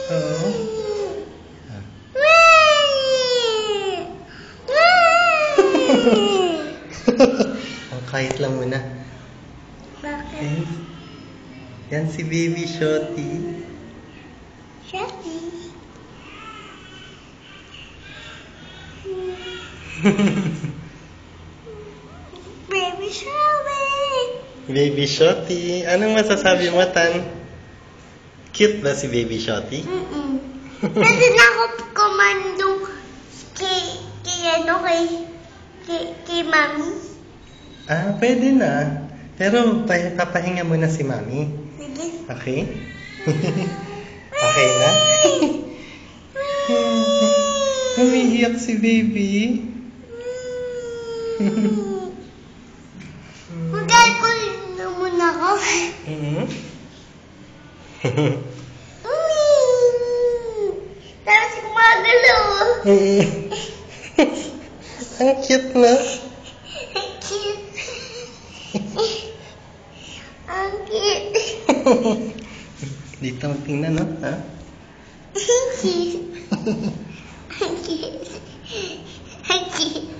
Oo. Oh, kahit lang muna. Bakit? Yan si Baby Shotty. Shotty. Baby Shotty. Baby Shotty. Anong masasabi mo, Tan? Cute ba si Baby Shotty? Pwede na ako kumandong kay Mami. Ah, pwede na. Pero papahinga muna si Mami. Sige. Okay? Okay na? Umiiyak si Baby. Magkakulin na muna ako. Tapos gumagalaw. Ang cute na. Cute. Ang cute. Dito magtingnan, no? Ha? Cute. Ang cute. Ang cute.